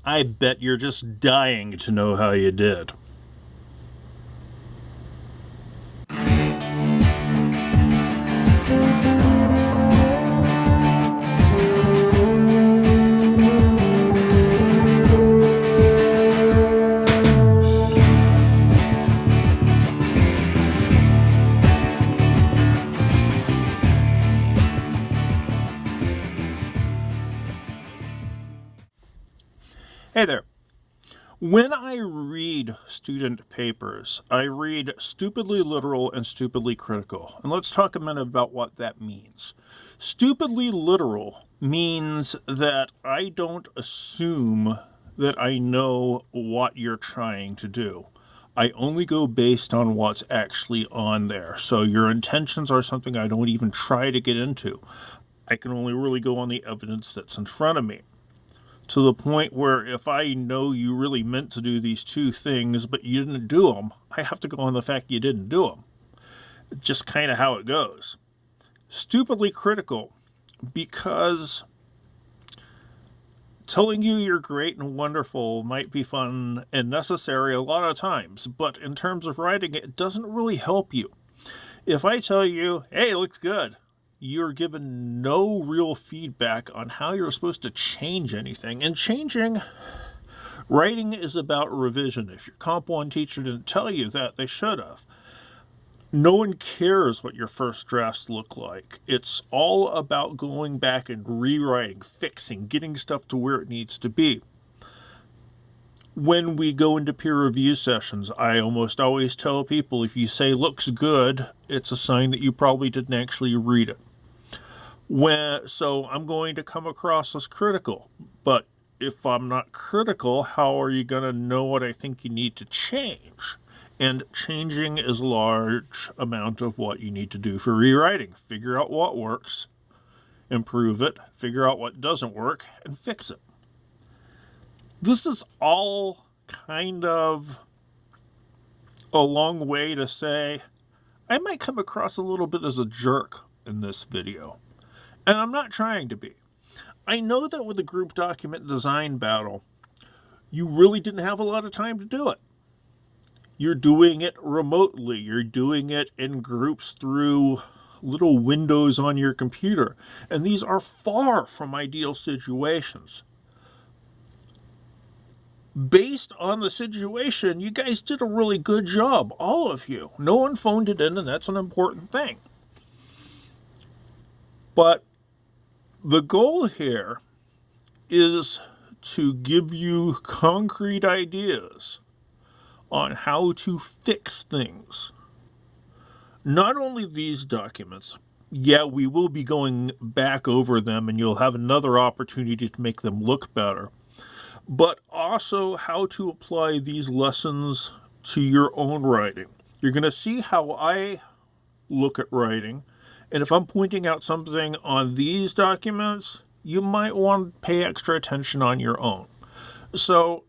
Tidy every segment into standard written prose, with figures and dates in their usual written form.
I bet you're just dying to know how you did. Hey there. When I read student papers, I read stupidly literal and stupidly critical. And let's talk a minute about what that means. Stupidly literal means that I don't assume that I know what you're trying to do. I only go based on what's actually on there. So your intentions are something I don't even try to get into. I can only really go on the evidence that's in front of me. To the point where if I know you really meant to do these two things, but you didn't do them, I have to go on the fact you didn't do them. Just kind of how it goes. Stupidly critical, because telling you you're great and wonderful might be fun and necessary a lot of times, but in terms of writing, it doesn't really help you. If I tell you, hey, it looks good, you're given no real feedback on how you're supposed to change anything. And writing is about revision. If your Comp 1 teacher didn't tell you that, they should have. No one cares what your first drafts look like. It's all about going back and rewriting, fixing, getting stuff to where it needs to be. When we go into peer review sessions, I almost always tell people if you say looks good, it's a sign that you probably didn't actually read it. So I'm going to come across as critical, but if I'm not critical, how are you going to know what I think you need to change? And changing is a large amount of what you need to do for rewriting. Figure out what works, improve it, figure out what doesn't work, and fix it. This is all kind of a long way to say I might come across a little bit as a jerk in this video. And I'm not trying to be. I know that with the group document design battle, you really didn't have a lot of time to do it. You're doing it remotely. You're doing it in groups through little windows on your computer. And these are far from ideal situations. Based on the situation, you guys did a really good job, all of you. No one phoned it in, and that's an important thing. But the goal here is to give you concrete ideas on how to fix things. Not only these documents, we will be going back over them and you'll have another opportunity to make them look better, but also how to apply these lessons to your own writing. You're going to see how I look at writing. And if I'm pointing out something on these documents, you might want to pay extra attention on your own. So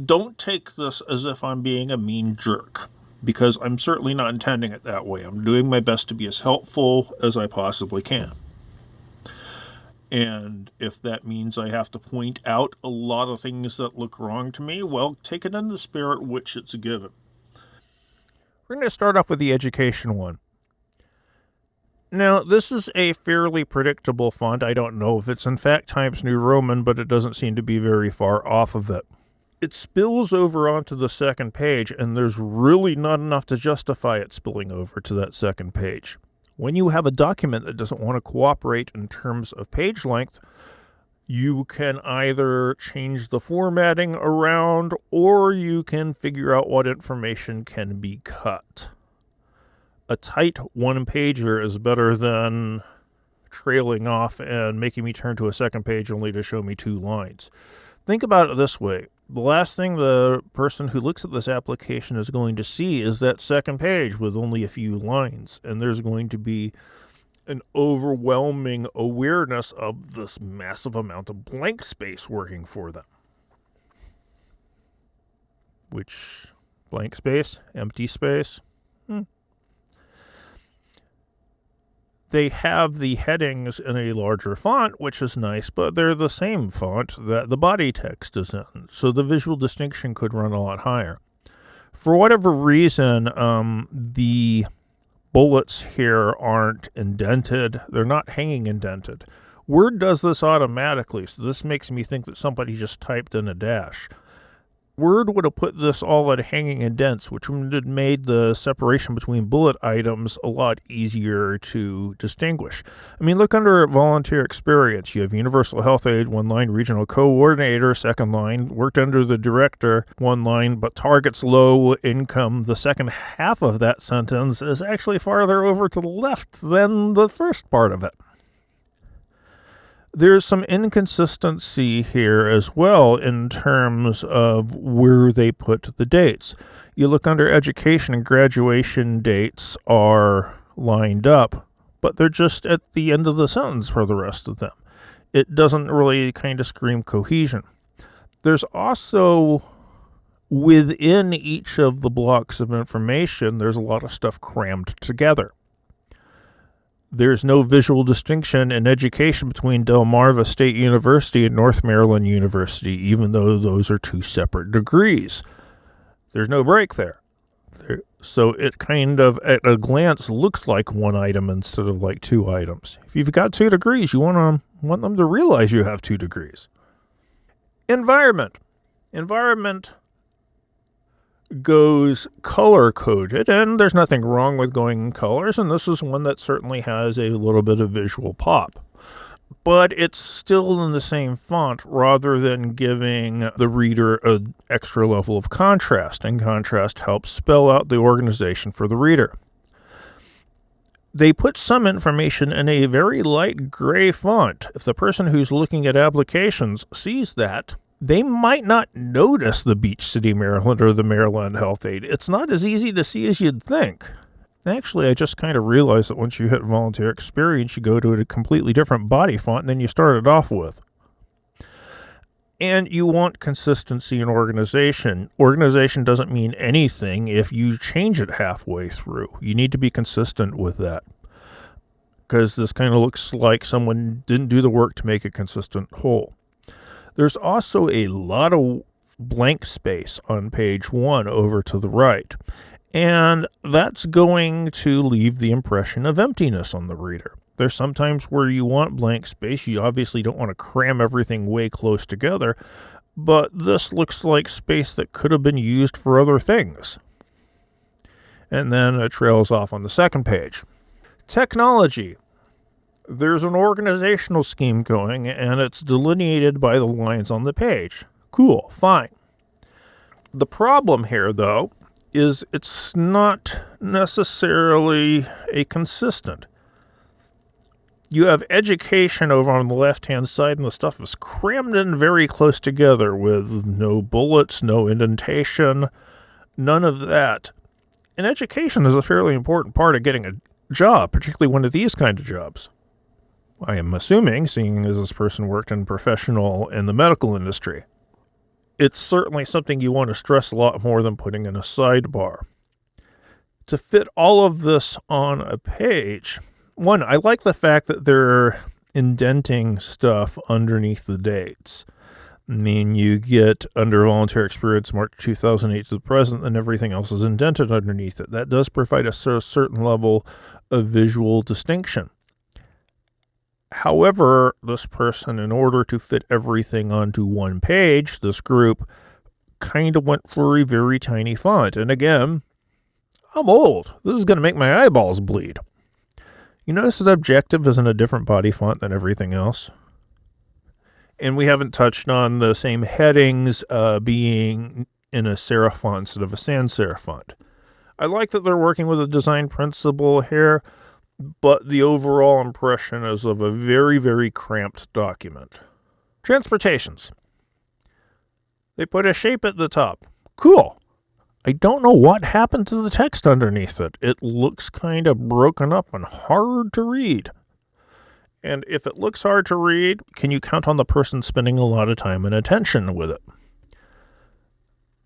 don't take this as if I'm being a mean jerk, because I'm certainly not intending it that way. I'm doing my best to be as helpful as I possibly can. And if that means I have to point out a lot of things that look wrong to me, well, take it in the spirit which it's given. We're going to start off with the education one. Now, this is a fairly predictable font. I don't know if it's in fact Times New Roman, but it doesn't seem to be very far off of it. It spills over onto the second page, and there's really not enough to justify it spilling over to that second page. When you have a document that doesn't want to cooperate in terms of page length, you can either change the formatting around, or you can figure out what information can be cut. A tight one-pager is better than trailing off and making me turn to a second page only to show me 2 lines. Think about it this way. The last thing the person who looks at this application is going to see is that second page with only a few lines, and there's going to be an overwhelming awareness of this massive amount of blank space working for them. Which blank space? Empty space? They have the headings in a larger font, which is nice, but they're the same font that the body text is in, so the visual distinction could run a lot higher. For whatever reason, the bullets here aren't indented. They're not hanging indented. Word does this automatically, so this makes me think that somebody just typed in a dash. Word would have put this all at hanging indents, which would have made the separation between bullet items a lot easier to distinguish. I mean, look under volunteer experience. You have Universal Health Aid, one line, regional coordinator, second line, worked under the director, one line, but targets low income. The second half of that sentence is actually farther over to the left than the first part of it. There's some inconsistency here as well in terms of where they put the dates. You look under education and graduation dates are lined up, but they're just at the end of the sentence for the rest of them. It doesn't really kind of scream cohesion. There's also, within each of the blocks of information, there's a lot of stuff crammed together. There's no visual distinction in education between Delmarva State University and North Maryland University, even though those are two separate degrees. There's no break there. So it kind of, at a glance, looks like one item instead of like two items. If you've got 2 degrees, you want them to realize you have 2 degrees. Environment. Environment goes color-coded, and there's nothing wrong with going in colors, and this is one that certainly has a little bit of visual pop. But it's still in the same font rather than giving the reader an extra level of contrast, and contrast helps spell out the organization for the reader. They put some information in a very light gray font. If the person who's looking at applications sees that, they might not notice the Beach City, Maryland, or the Maryland Health Aid. It's not as easy to see as you'd think. Actually, I just kind of realized that once you hit volunteer experience, you go to a completely different body font than you started off with. And you want consistency in organization. Organization doesn't mean anything if you change it halfway through. You need to be consistent with that, because this kind of looks like someone didn't do the work to make a consistent whole. There's also a lot of blank space on page 1 over to the right, and that's going to leave the impression of emptiness on the reader. There's sometimes where you want blank space. You obviously don't want to cram everything way close together, but this looks like space that could have been used for other things. And then it trails off on the second page. Technology. There's an organizational scheme going, and it's delineated by the lines on the page. Cool, fine. The problem here, though, is it's not necessarily a consistent. You have education over on the left-hand side, and the stuff is crammed in very close together with no bullets, no indentation, none of that. And education is a fairly important part of getting a job, particularly one of these kind of jobs. I am assuming, seeing as this person worked in the medical industry. It's certainly something you want to stress a lot more than putting in a sidebar. To fit all of this on a page, one, I like the fact that they're indenting stuff underneath the dates. I mean, you get under volunteer experience March 2008 to the present, and everything else is indented underneath it. That does provide a certain level of visual distinction. However, this person, in order to fit everything onto one page, this group kind of went for a very tiny font. And again, I'm old. This is going to make my eyeballs bleed. You notice that objective is in a different body font than everything else? And we haven't touched on the same headings being in a serif font instead of a sans serif font. I like that they're working with a design principle here, but the overall impression is of a very, very cramped document. Transportations. They put a shape at the top. Cool. I don't know what happened to the text underneath it. It looks kind of broken up and hard to read. And if it looks hard to read, can you count on the person spending a lot of time and attention with it?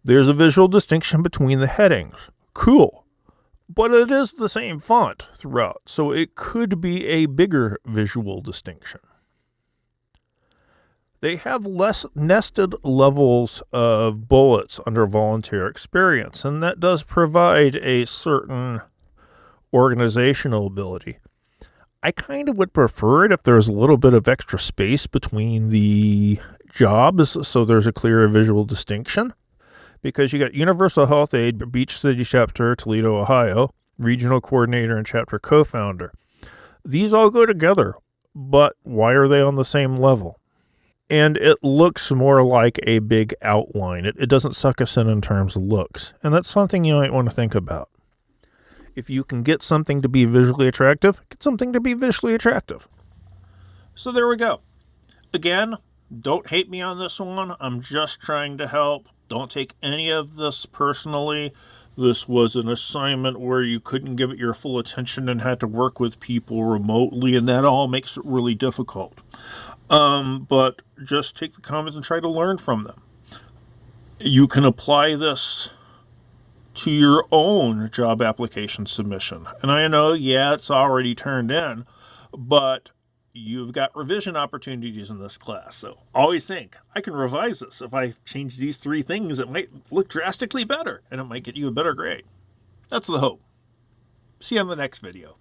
There's a visual distinction between the headings. Cool. but it is the same font throughout, so it could be a bigger visual distinction. They have less nested levels of bullets under volunteer experience, and that does provide a certain organizational ability. I kind of would prefer it if there's a little bit of extra space between the jobs so there's a clearer visual distinction. Because you got Universal Health Aide, Beach City Chapter, Toledo, Ohio, Regional Coordinator and Chapter Co-Founder. These all go together, but why are they on the same level? And it looks more like a big outline. It doesn't suck us in terms of looks. And that's something you might want to think about. If you can get something to be visually attractive, get something to be visually attractive. So there we go. Again, don't hate me on this one. I'm just trying to help. Don't take any of this personally. This was an assignment where you couldn't give it your full attention and had to work with people remotely, and that all makes it really difficult. But just take the comments and try to learn from them. You can apply this to your own job application submission. And I know, it's already turned in, but you've got revision opportunities in this class. So always think, I can revise this. If I change these 3 things, it might look drastically better, and it might get you a better grade. That's the hope. See you on the next video.